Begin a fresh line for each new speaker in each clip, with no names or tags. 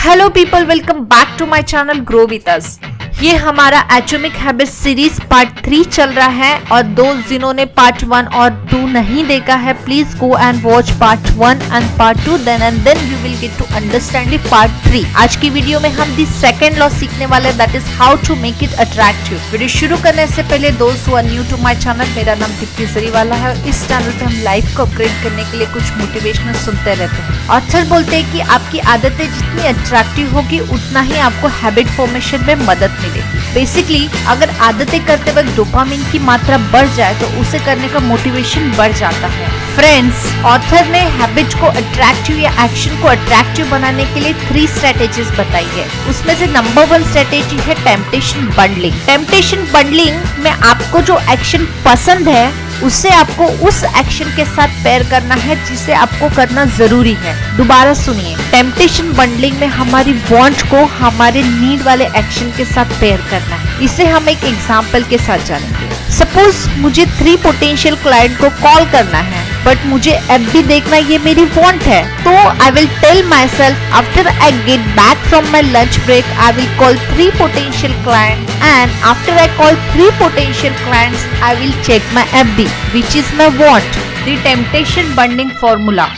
Hello people, welcome back to my channel grow with us. ये हमारा atomic habit series part 3 चल रहा है और दोस्त जिन्होंने पार्ट 1 और 2 नहीं देखा है, please go and watch part 1 and part 2, then you will get to understand the part 3। आज की वीडियो में हम दी सेकंड लॉ सीखने वाले हैं, that is how to make it attractive. Video शुरू करने से पहले दोस्त who are new to my channel, मेरा नाम दीप्ति सरीवाला है और इस चैनल पे हम लाइफ को अपग्रेड करने के लिए कुछ मोटिवेशनल सुनते रहते हैं। ऑथर बोलते हैं कि आपकी आदतें जितनी अट्रैक्टिव होगी उतना ही आपको हैबिट फॉर्मेशन में मदद मिलेगी। बेसिकली अगर आदतें करते वक्त डोपामिन की मात्रा बढ़ जाए तो उसे करने का मोटिवेशन बढ़ जाता है। फ्रेंड्स, ऑथर ने हैबिट को अट्रैक्टिव या एक्शन को अट्रैक्टिव बनाने के लिए 3 स्ट्रेटेजीज बताई है। उसमें से नंबर 1 स्ट्रेटेजी है टेम्पटेशन बंडलिंग। टेम्पटेशन बंडलिंग में आपको जो एक्शन पसंद है उससे आपको उस एक्शन के साथ पेयर करना है जिसे आपको करना जरूरी है। दोबारा सुनिए, टेम्पटेशन बंडलिंग में हमारी वांट को हमारे नीड वाले एक्शन के साथ पेयर करना है। इसे हम एक एग्जांपल के साथ जानेंगे। सपोज मुझे 3 पोटेंशियल क्लाइंट को कॉल करना है बट मुझे एफबी देखना ये मेरी वांट है, तो I will tell myself after I get back from my lunch break I will call 3 potential client and after I call 3 potential clients I will check my FB which is my want. The temptation bundling formula.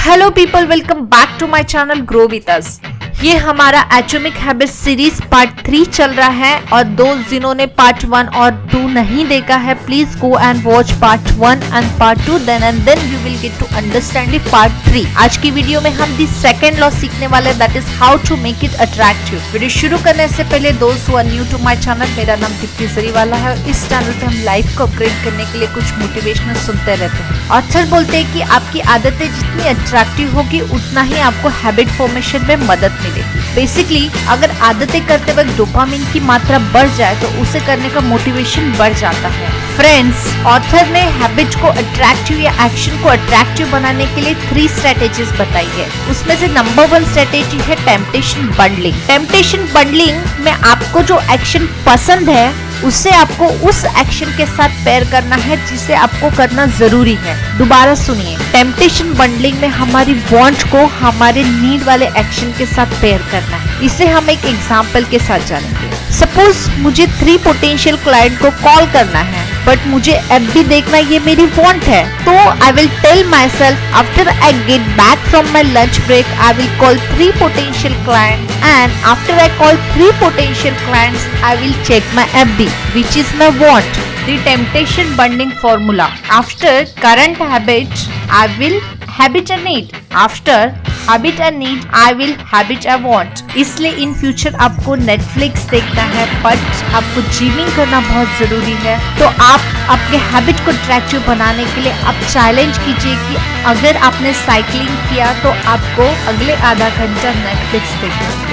Hello people, welcome back to my channel Grow with us. ये हमारा atomic habit series part 3 चल रहा है और दोस्त जिन्होंने part 1 और 2 नहीं देखा है, please go and watch part 1 and part 2, then you will get to understand the part 3। आज की वीडियो में हम दी सेकंड लॉ सीखने वाले हैं, that is how to make it attractive. Video शुरू करने से पहले दोस्त who are new to my channel, मेरा नाम दीप्ति सरीवाला है और इस चैनल पे हम लाइफ को अपग्रेड करने के लिए कुछ मोटिवेशनल सुनते रहते हैं। ऑथर बोलते हैं कि आपकी आदतें जितनी अट्रैक्टिव होगी उतना ही आपको हैबिट फॉर्मेशन में मदद मिलेगी। बेसिकली अगर आदतें करते वक्त डोपामिन की मात्रा बढ़ जाए तो उसे करने का मोटिवेशन बढ़ जाता है। फ्रेंड्स, ऑथर ने हैबिट को अट्रैक्टिव या एक्शन को अट्रैक्टिव बनाने के लिए 3 स्ट्रेटेजीज बताई है। उसमें से नंबर 1 स्ट्रेटेजी है टेम्पटेशन बंडलिंग। टेम्पटेशन बंडलिंग में आपको जो एक्शन पसंद है उससे आपको उस एक्शन के साथ पेयर करना है जिसे आपको करना जरूरी है। दोबारा सुनिए, टेम्पटेशन बंडलिंग में हमारी वांट को हमारे नीड वाले एक्शन के साथ पेयर करना है। इसे हम एक एग्जांपल के साथ जानेंगे। सपोज मुझे 3 पोटेंशियल क्लाइंट को कॉल करना है बट मुझे एफबी देखना ये मेरी वांट है, तो I will tell myself after I get back from my lunch break I will call 3 potential client and after I call 3 potential clients I will check my FB which is my want. The temptation bundling formula. After current habit I will habit a need. After habit a need I will habit a want. इसलिए in future आपको Netflix देखना है but आपको gymming करना बहुत जरूरी है, तो आप अपने हैबिट को अट्रैक्टिव बनाने के लिए आप चैलेंज कीजिए कि अगर आपने साइकिलिंग किया तो आपको अगले आधा घंटा नेटफ्लिक्स देखना है।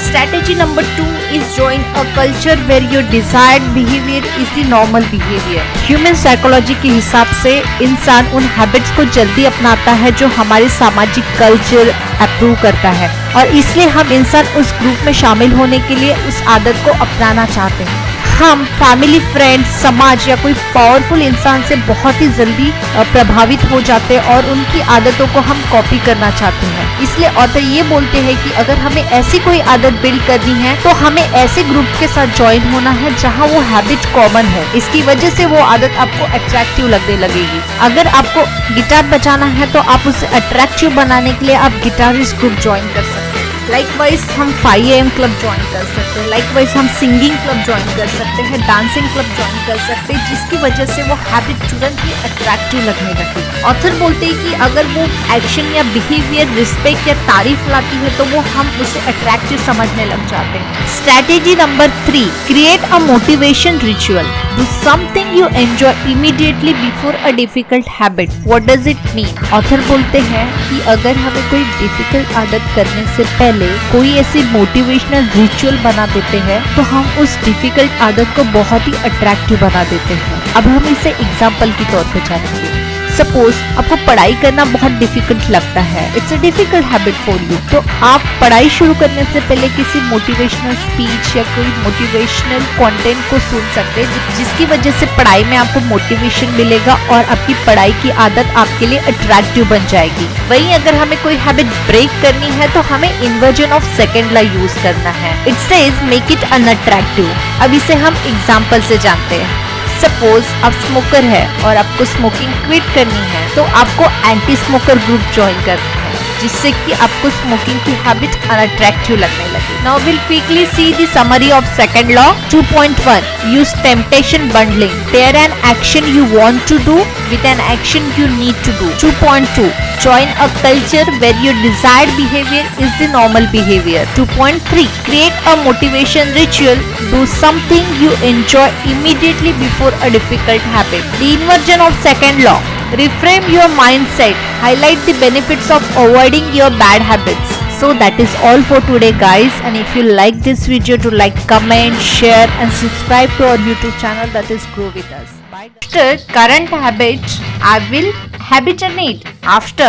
Strategy number 2 is join a culture where your desired behavior is the normal behavior. Human psychology के हिसाब से इंसान उन हैबिट्स को जल्दी अपनाता है जो हमारे सामाजिक कल्चर अप्रूव करता है और इसलिए हम इंसान उस ग्रुप में शामिल होने के लिए उस आदत को अपनाना चाहते हैं। हम फैमिली, फ्रेंड्स, समाज या कोई पावरफुल इंसान से बहुत ही जल्दी प्रभावित हो जाते हैं और उनकी आदतों को हम कॉपी करना चाहते हैं। इसलिए ऑथर ये बोलते हैं कि अगर हमें ऐसी कोई आदत बिल्ड करनी है तो हमें ऐसे ग्रुप के साथ ज्वाइन होना है जहां वो हैबिट कॉमन है। इसकी वजह से वो आदत आपको अट्रैक्टिव लगने लगेगी। अगर आपको गिटार बजाना है तो आप उसे अट्रैक्टिव बनाने के लिए आप गिटारिस्ट ग्रुप ज्वाइन कर सकते हैं। लाइकवाइज हम 5 AM क्लब ज्वाइन कर सकते हैं। लाइकवाइज हम सिंगिंग क्लब ज्वाइन कर सकते हैं, डांसिंग क्लब ज्वाइन कर सकते हैं, जिसकी वजह से वो हैबिट तुरंत ही अट्रैक्टिव लगने लगती है। ऑथर बोलते हैं कि अगर वो एक्शन या बिहेवियर रिस्पेक्ट या तारीफ लाती है तो वो हम उसे अट्रैक्टिव समझने लग जाते हैं। Strategy number 3, create a motivation ritual. Do something you enjoy immediately before a difficult habit. What does it mean? Author बोलते हैं कि अगर हमें कोई डिफिकल्ट आदत करने से पहले कोई ऐसी मोटिवेशनल रिचुअल बना देते हैं तो हम उस डिफिकल्ट आदत को बहुत ही अट्रैक्टिव बना देते हैं। अब हम इसे एग्जाम्पल के तौर पे जानेंगे। सपोज आपको पढ़ाई करना बहुत डिफिकल्ट लगता है, it's a difficult habit for you, तो आप पढ़ाई शुरू करने से पहले किसी मोटिवेशनल स्पीच या कोई मोटिवेशनल कंटेंट को सुन सकते हैं, जिसकी वजह से पढ़ाई में आपको मोटिवेशन मिलेगा और आपकी पढ़ाई की आदत आपके लिए अट्रैक्टिव बन जाएगी। वहीं अगर हमें कोई हैबिट ब्रेक करनी है तो हमें inversion of second law use करना है। It says make it unattractive. अब इसे हम एग्जाम्पल से जानते हैं। सपोज आप स्मोकर है और आपको स्मोकिंग क्विट करनी है, तो आपको एंटी स्मोकर ग्रुप ज्वाइन करना है, जिससे कि आपको स्मोकिंग की हैबिट अनअट्रैक्टिव लगने लगे। Now will quickly see the summary of second law. 2.1 use temptation bundling, pair an action you want to do with an action you need to do. 2.2 join a culture where your desired behavior is the normal behavior. 2.3 create a motivation ritual, do something you enjoy immediately before a difficult habit. The inversion of second law, reframe your mindset, highlight the benefits of avoiding your bad habits. So that is all for today guys, and if you like this video, to like, comment, share and subscribe to our YouTube channel, that is Grow With Us. After current habit I will habit a need, after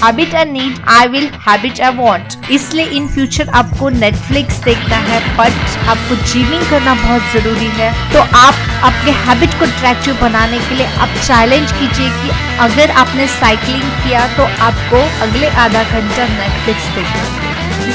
habit a need I will habit a want. इसलिए in future आपको Netflix देखना है but आपको gymming करना बहुत जरूरी है, तो आप अपने हैबिट को अट्रैक्टिव बनाने के लिए आप चैलेंज कीजिए कि अगर आपने साइकिलिंग किया तो आपको अगले आधा घंटा नेटफ्लिक्स देखना है।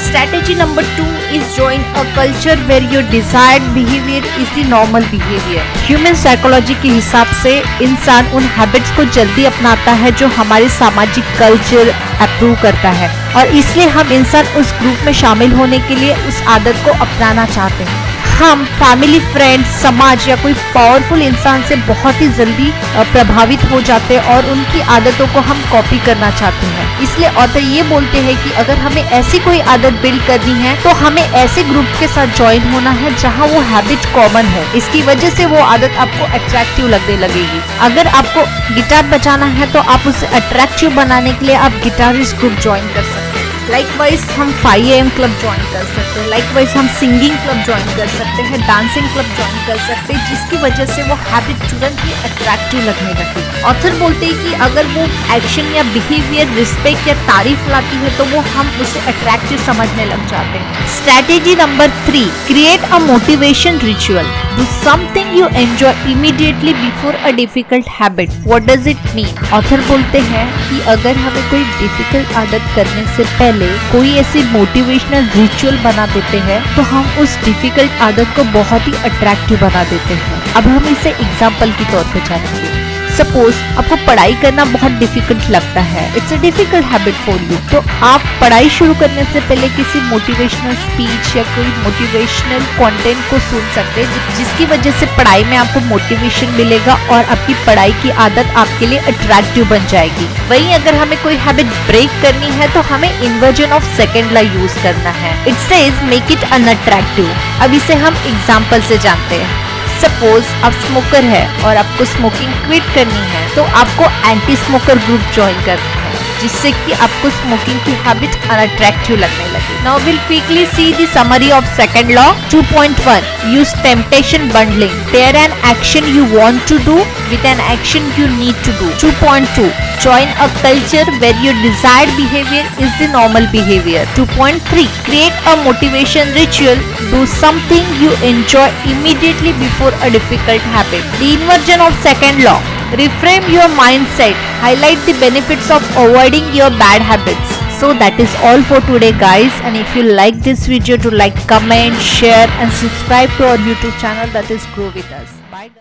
Strategy number 2 is join a culture where your desired behavior is the normal behavior. Human psychology के हिसाब से इंसान उन हैबिट्स को जल्दी अपनाता है जो हमारे सामाजिक कल्चर अप्रूव करता है, और इसलिए हम इंसान उस ग्रुप में शामिल होने के लिए उस आदत को अपनाना चाहते हैं। हम फैमिली, फ्रेंड्स, समाज या कोई पावरफुल इंसान से बहुत ही जल्दी प्रभावित हो जाते हैं और उनकी आदतों को हम कॉपी करना चाहते हैं। इसलिए ऑथर ये बोलते हैं कि अगर हमें ऐसी कोई आदत बिल्ड करनी है तो हमें ऐसे ग्रुप के साथ ज्वाइन होना है जहां वो हैबिट कॉमन है। इसकी वजह से वो आदत आपको अट्रैक्टिव लगने लगेगी। अगर आपको गिटार बजाना है तो आप उसे अट्रैक्टिव बनाने के लिए आप गिटारिस्ट ग्रुप ज्वाइन कर सकते हैं। लाइकवाइज हम 5 AM क्लब ज्वाइन कर सकते हैं, लाइकवाइज हम सिंगिंग क्लब ज्वाइन कर सकते हैं, डांसिंग क्लब ज्वाइन कर सकते हैं, जिसकी वजह से वो हैबिट तुरंत ही अट्रैक्टिव लगने लगती है। ऑथर बोलते हैं कि अगर वो एक्शन या बिहेवियर रिस्पेक्ट या तारीफ लाती है तो वो हम उसे अट्रैक्टिव समझने लग जाते हैं। Strategy number 3 create a motivation ritual, do something you enjoy immediately before a difficult habit. What does it mean? Author बोलते हैं कि अगर हमें कोई डिफिकल्ट आदत करने से पहले कोई ऐसी मोटिवेशनल रिचुअल बना देते हैं तो हम उस डिफिकल्ट आदत को बहुत ही अट्रैक्टिव बना देते हैं। अब हम इसे एग्जाम्पल के तौर पे जानेंगे। सपोज आपको पढ़ाई करना बहुत डिफिकल्ट लगता है, it's a difficult habit for you, तो आप पढ़ाई शुरू करने से पहले किसी मोटिवेशनल स्पीच या कोई मोटिवेशनल कंटेंट को सुन सकते हैं, जिसकी वजह से पढ़ाई में आपको मोटिवेशन मिलेगा और आपकी पढ़ाई की आदत आपके लिए अट्रैक्टिव बन जाएगी। वहीं अगर हमें कोई हैबिट ब्रेक करनी है तो हमें inversion of second law use करना है। It says make it unattractive. अब इसे हम एग्जाम्पल से जानते हैं। सपोज आप स्मोकर है और आपको स्मोकिंग क्विट करनी है, तो आपको एंटी स्मोकर ग्रुप ज्वाइन करना है, जिससे कि आपको स्मोकिंग की हैबिट अनअट्रैक्टिव लगने लगे। Now will quickly see the summary of second law. 2.1 use temptation bundling, pair an action you want to do with an action you need to do. 2.2 join a culture where your desired behavior is the normal behavior. 2.3 create a motivation ritual, do something you enjoy immediately before a difficult habit. The inversion of second law, reframe your mindset, highlight the benefits of avoiding your bad habits. So that is all for today guys, and if you like this video, to like, comment, share and subscribe to our YouTube channel, that is Grow With Us.